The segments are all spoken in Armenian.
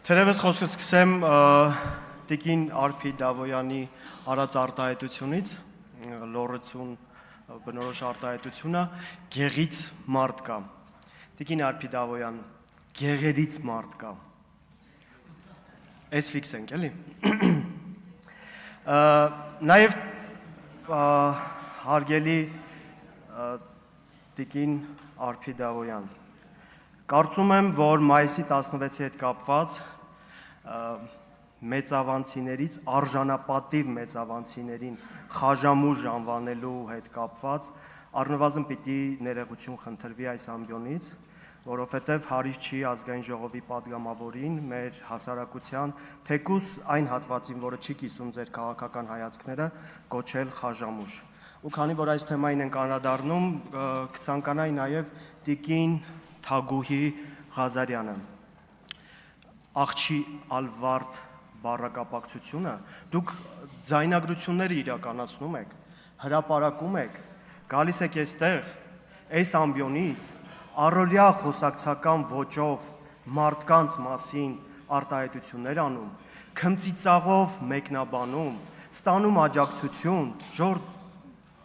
Թերևս խոսքը սկսեմ Տիկին Արփի Դավոյանի արած արտահայտությունից, լոռություն բնորոշ արտահայտությունը գեղից մարդ կա։ Տիկին Արփի Դավոյան, գեղերից մարդ կա։ Էս ֆիքս ենք, էլի։ Նաև հարգելի Տիկին Արփի Դավոյան, կարծում եմ, որ մայիսի 16-ի հետ կապված մեծավանցիներից, արժանապատիվ մեծավանցիներին խաժամուժ անվանելու հետ կապված առնվազն պիտի ներողություն խնդրվի այս ամբիոնից, որովհետև հարիս չի ազգային ժողովի падգամավորին, մեր հասարակության, թեկուզ այն հատվածին, որը չի կիսում ձեր քաղաքական հայացքները, կոչել խաժամուժ։ Ու քանի որ այս թեմային ենք անդրադառնում, կցանկանայի նաև Տիկին Թագուհի Ղազարյանը, աղջի ալվարդ բառակապակցությունը, դուք ձայնագրությունները իրականացնում եք, հրապարակում եք, գալիս եք այստեղ, այս ամբիոնից, առօրյա խոսակցական ոճով մարդկանց մասին արտահայտություններ անում, քմծիծաղով մեկնաբանում, ստանում աջակցություն, ժողովուրդ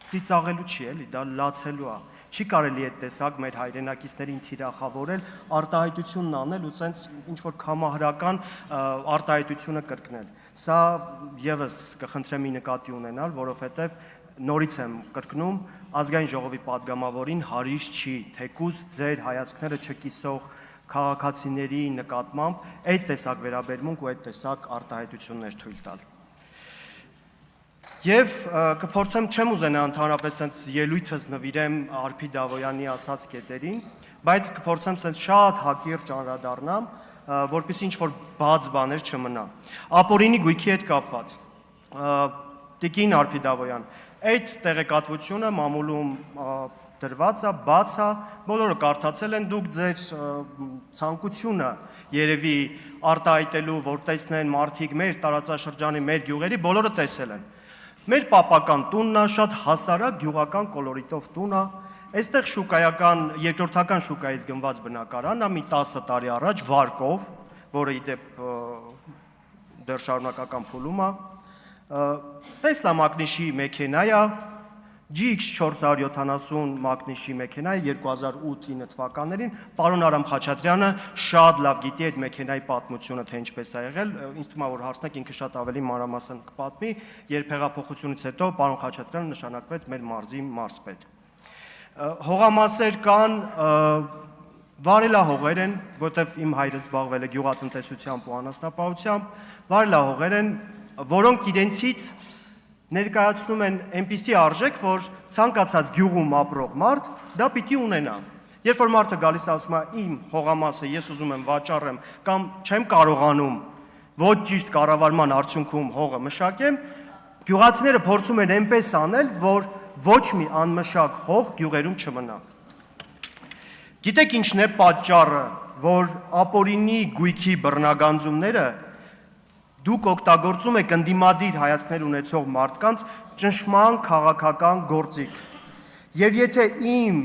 ծիծաղելու չի էլի, դա լացելու է։ Չի կարելի այդ տեսակ մեր հայրենակիցներին թիրախավորել, արտահայտությունն անել ու ցենց ինչ-որ կամահրական արտահայտությունը կրկնել։ Սա եւս կխնդրեմ նկատի ունենալ, որովհետեւ նորից եմ կրկնում, ազգային ժողովի падգամավորին հարիս չի, թեկուզ ձեր հայացքները չկիսող քաղաքացիների նկատմամբ այդ տեսակ վերաբերմունք ու այդ տեսակ արտահայտություններ թույլ տալ։ Եվ կփորձեմ չեմ ուզենա ընդհանրապես sense ելույթս նվիրեմ Արփի Դավոյանի ասած կետերին, բայց կփորձեմ sense շատ հակիրճ անդրադառնամ, որպեսզի ինչ-որ բաց բաներ չմնա։ Ապօրինի գույքի հետ կապված։ Տիկին Արփի Դավոյան, այդ տեղեկատվությունը մամուլում դրված է, բաց է, բոլորը կարդացել են, դուք ձեր ցանկությունը երևի արտահայտելու, որ տեսնեն մարդիկ մեր տարածաշրջանի, մեր գյուղերի, բոլորը տեսել են։ Մեր պապական տունն է, շատ հասարակ գյուղական կոլորիտով տուն է, այստեղ շուկայական, երկրորդական շուկայից գնված բնակարանն է, մի 10 տարի առաջ վարկով, որը իդեպ դեռ շարունակական փուլում է, Տեսլա մագնիշի մեքենա է, GX470 մագնիշի մեքենա է 2008-9 թվականներին, պարոն Արամ Խաչատրյանը շատ լավ գիտի այդ մեքենայի պատմությունը, թե ինչպես է եղել, ինձ թվում է, որ հարցնեք ինքը շատ ավելի մանրամասն կպատմի, երբ հեղափոխությունից հետո պարոն Խաչատրյանը նշանակվեց մեր մարզի մարզպետ։ Հողամասեր կան, վարելահողեր են, որտեղ իմ հայրը զբաղվել է գյուղատնտեսությամբ ու անասնապահությամբ, վարելահողեր են, որոնք իրենցից ներկայացնում են այնպիսի արժեք, որ ցանկացած գյուղում ապրող մարդ դա պիտի ունենա։ Երբ որ մարդը գալիս ասում է իմ հողամասը ես ուզում եմ վաճառեմ կամ չեմ կարողանում ոչ ճիշտ կառավարման արդյունքում հողը մշակեմ, գյուղացիները փորձում են այնպես անել, որ ոչ մի անմշակ հող գյուղերում չմնա։ Գիտեք ինչն է պատճառը, որ ապօրինի գույքի բռնագանձումները դուք օգտագործում եք ընդդիմադիր հայացքներ ունեցող մարդկանց ճնշման քաղաքական գործիք։ Եվ եթե իմ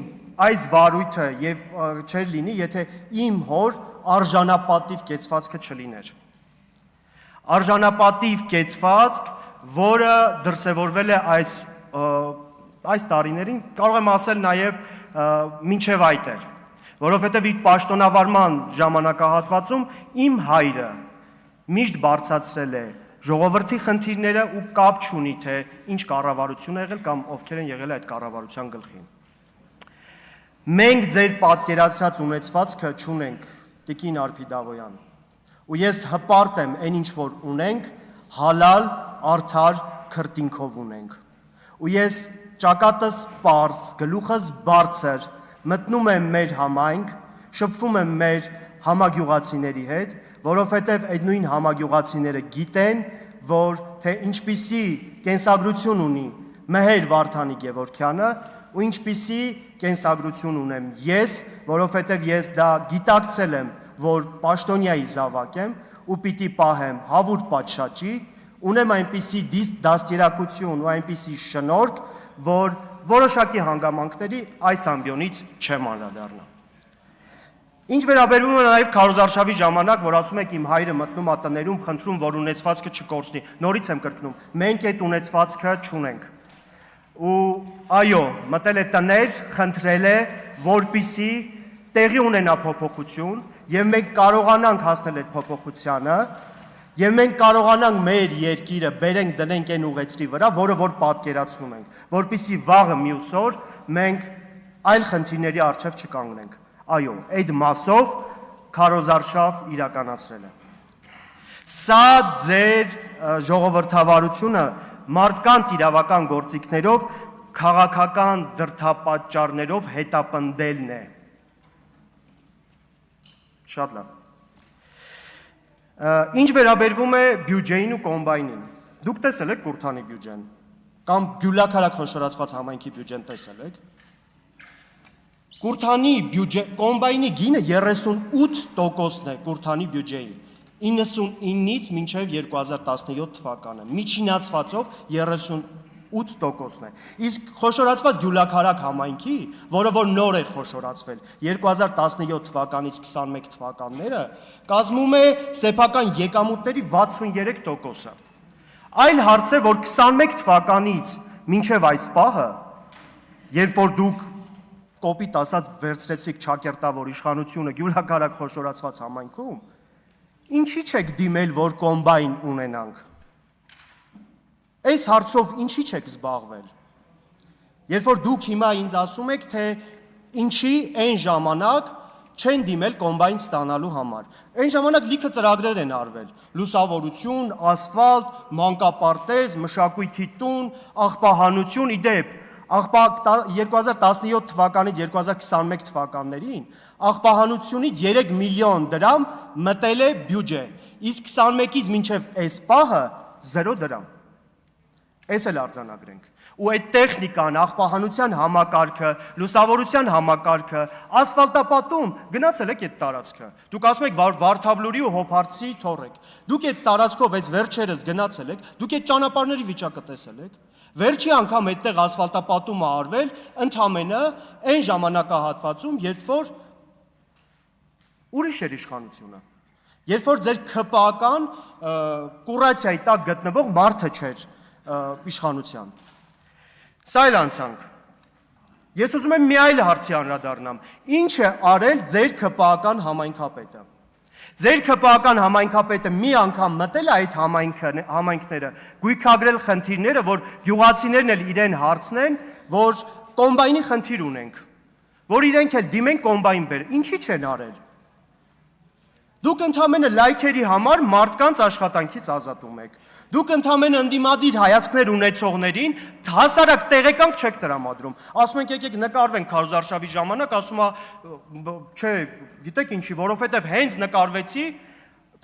այս վարույթը եւ չէր լինի, եթե իմ հոր արժանապատիվ կեցվածքը չլիներ։ Արժանապատիվ կեցվածք, որը դրսևորվել է այս տարիներին, կարող եմ ասել նաեւ մինչեւ այդ էր, որովհետեւ իր պաշտոնավարման ժամանակահատվածում իմ հայրը միշտ բարձրացրել է ժողովրդի խնդիրները ու կապ չունի, թե ինչ կառավարություն է եղել կամ ովքեր են եղել այդ կառավարության գլխին։ Մենք ձեր պատկերացրած ունեցվածքը չունենք, Տիկին Արփի Դավոյան, ու ես հպարտ եմ այն ինչ որ ունենք, հալալ, արդար քրտինքով ունենք։ Ու ես ճակատս պարզ, գլուխս բարձր, մտնում եմ մեր համայնք, շփվում եմ մեր համագյուղացիների հետ, որովհետև այդ նույն համագյուղացիները գիտեն, որ թե ինչպիսի կենսագրություն ունի Մհեր Վարդանի Գևորգյանը ու ինչպիսի կենսագրություն ունեմ ես, որովհետև ես դա գիտակցել եմ, որ պաշտոնյայի զավակ եմ ու պիտի պահեմ հավուր պատշաճի, ունեմ այնպիսի դաստիարակություն ու այնպիսի շնորհք, որ որոշակի հանգամանքների այս ամբիոնից չեմ անդրադառնա։ Ինչ վերաբերում է նաև քարոզարշավի ժամանակ, որ ասում եք իմ հայրը մտնում է տներում, խնդրում, որ ունեցվածքը չկորցնի։ Նորից եմ կրկնում, մենք այդ ունեցվածքը չունենք։ Ու այո, մտել է տներ, խնդրել է, որպիսի տեղի ունենա փոփոխություն, եւ մենք կարողանանք հասնել այդ փոփոխությանը, եւ մենք կարողանանք մեր երկիրը բերենք դնենք այն ուղեցրի վրա, որը որ պատկերացնում ենք, որպիսի վաղը մյուս օր մենք այլ խնդիրների առջև չկանգնենք։ Այո, այդ մասով քարոզարշավ իրականացրել է։ Սա ձեր ժողովրդավարությունը մարդկանց իրավական գործիքներով, քաղաքական դրդապատճառներով հետապնդելն է։ Շատ լավ։ Ինչ վերաբերվում է բյուջեին ու կոմբայնին, դուք տեսել եք Կուրթանի բյուջեն, կամ Գյուլաքարակ խոշորացված համայնքի բյուջեն տեսել եք։ Կուրթանի բյուջե, կոմբայնի գինը 38%-ն է Կուրթանի բյուջեի, 99-ից մինչև 2017 թվականը, միջինացվածով 38%-ն է։ Իսկ խոշորացված Գյուլաքարակ համայնքի, որը որ նոր էր խոշորացվել 2017 թվականից 21 թվականները, կազմում է սեփական եկամուտների 63%-ը։ Այլ հարց է, որ 21 թվականից մինչև այս պահը, երբ որ դուք կոպիտ ասած վերցրեցիք Չակերտավոր իշխանությունը Գյուլաքարակ խոշորացված համայնքում, ինչի՞ չեք դիմել, որ կոմբայն ունենանք։ Այս հարցով ինչի՞ չեք զբաղվել։ Երբ որ դուք հիմա ինձ ասում եք, թե ինչի այն ժամանակ չեն դիմել կոմբայն ստանալու համար։ Այն ժամանակ լիքը ծրագրեր են արվել՝ լուսավորություն, ասֆալտ, մանկապարտեզ, մշակույթի տուն, աղբահանություն, իդեպ 2017 թվականից 2021 թվականներին աղբահանությունից 3 միլիոն դրամ մտել է բյուջե, իսկ 21-ից մինչև այս պահը 0 դրամ։ Այս էլ արձանագրենք։ Ու այդ տեխնիկան, աղբահանության համակարգը, լուսավորության համակարգը, ասֆալտապատում, գնացել եք այդ տարածքը։ Դուք ասում եք Վարդավլուրի ու Հոփարցի թոռ եք։ Դուք այդ տարածքով այս վերջերս գնացել եք, դուք այդ ճանապարհների վիճակը տեսել եք։ Վերջի անգամ այդտեղ ասֆալտապատումը արվել ընդամենը այն ժամանակահատվածում, երբ որ ուրիշ էր իշխանությունը, երբ որ ձեր ԿՊԱ-կան կուրացիայի տակ գտնվող մարդը չէր իշխանության։ Սա էլ անցանք։ Ես ուզում եմ մի այլ հարցի անդրադառնամ։ Ինչ է արել ձեր ԿՊԱ-կան համայնքապետը։ Ձեր ԿՊԱ-կան համայնքապետը մի անգամ մտել է այդ համայնքները, գույքագրել խնդիրները, որ գյուղացիներն էլ իրեն հարցնեն, որ կոմբայնի խնդիր ունենք, որ իրենք էլ դիմեն կոմբայն բեր։ Ինչի չեն արել։ Դուք ընդամենը լայքերի համար մարդկանց աշխատանքից ազատում եք։ Դուք ընդամենը ընդդիմադիր հայացքներ ունեցողներին հասարակ տեղեկանք չեք տրամադրում։ Ասում ենք եկեք նկարվենք քարոզարշավի ժամանակ, ասում է, չէ, գիտեք ինչի, որովհետև հենց նկարվեցի,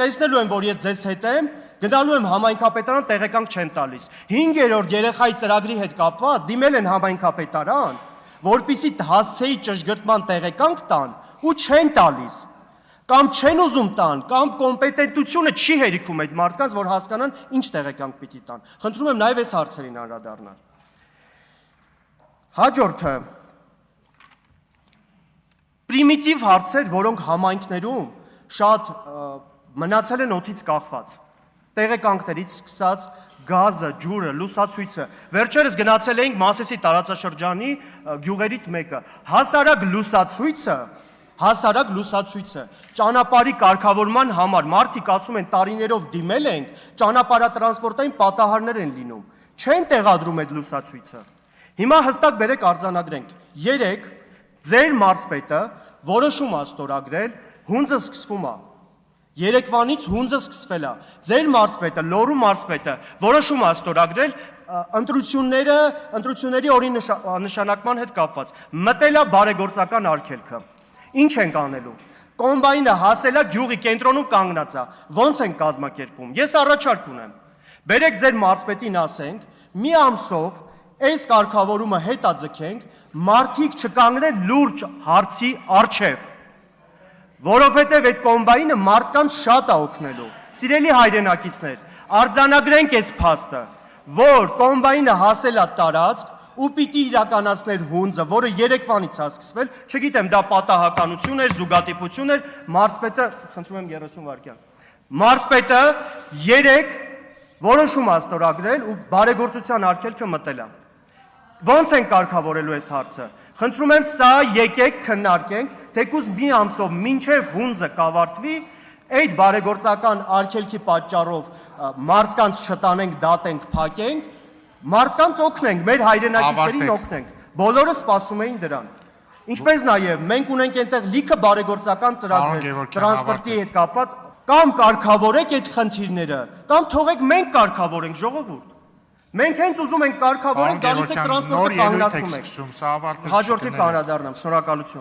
տեսնելու եմ, որ ես ձեզ հետ եմ, գնալու եմ համայնքապետարան, տեղեկանք չեն տալիս։ 5-րդ երեխայի ծրագրի հետ կապված դիմել են համայնքապետարան, որպեսզի հասցեի ճշգրտման տեղեկանք տան ու չեն տալիս։ Կամ չեն ուզում տան, կամ կոմպետենտությունը չի հերիքում այդ մարդկանց, որ հասկանան ինչ տեղեկանք պիտի տան։ Խնդրում եմ նաև այս հարցերին անդրադառնալ։ Հաջորդը պրիմիտիվ հարցեր, որոնք համայնքներում շատ մնացել են օդից կախված։ Տեղեկանքներից սկսած գազը, ջուրը, լուսացույցը։ Վերջերս գնացել էինք Մասեսի տարածաշրջանի գյուղերից մեկը։ Հասարակ լուսացույցը, ճանապարհի կարգավորման համար մարդիկ ասում են տարիներով դիմել ենք, ճանապարհատրանսպորտային պատահարներ են լինում, չեն տեղադրում այդ լուսացույցը։ Հիմա հստակ բերեք արձանագրենք, 3 ձեր մարզպետը որոշում է ստորագրել, հունձը սկսվում է, Երեկվանից հունձը սկսվել է, ձեր մարզպետը, Լոռու մարզպետը որոշում է ստորագրել ընտրությունների օրի նշանակման հետ կապված, մտել է բարեգործական արգելքը։ Ինչ ենք անելու։ Կոմբայնը հասել է գյուղի կենտրոնում կանգնած է։ Ոնց ենք կազմակերպում։ Ես առաջարկ ունեմ։ Բերեք ձեր մարզպետին ասենք, մի ամսով այս կարգավորումը հետաձգենք, մարդիկ չկանգնեն լուրջ հարցի առջև։ Որովհետև այդ կոմբայնը մարդկանց շատ է օգնելու։ Սիրելի հայրենակիցներ, արձանագրենք այս փաստը, որ կոմբայնը հասել է տարածք, ու պիտի իրականացներ հունձը, որը երեկվանից է սկսվել, չգիտեմ, դա պատահականություն էր, զուգադիպություն էր, մարզպետը, խնդրում եմ 30 վայրկյան։ Մարզպետը 3 որոշում է ստորագրել ու բարեգործության արգելքը մտել է։ Ոնց են կարգավորելու այս հարցը։ Խնդրում եմ, սա եկեք քննարկենք, թեկուզ մի ամսով մինչև հունձը կավարտվի, այդ բարեգործական արգելքի պատճառով մարդկանց չտանենք, դատենք, փակենք, մարդկանց օգնենք, մեր հայրենակիցներին օգնենք։ Բոլորը սպասում էին դրան։ Ինչպես նաև մենք ունենք այնտեղ լիքը բարեգործական ծրագրեր, տրանսպորտի հետ կապված, կամ կարգավորեք այդ խնդիրները, կամ թողեք մենք կարգավորենք, ժողովուրդ։ Մենք հենց ուզում ենք կարգավորենք, գալիս եք տրանսպորտը կանգնացնում եք։ Հաջորդի կանրադառնամ, շնորհակալություն։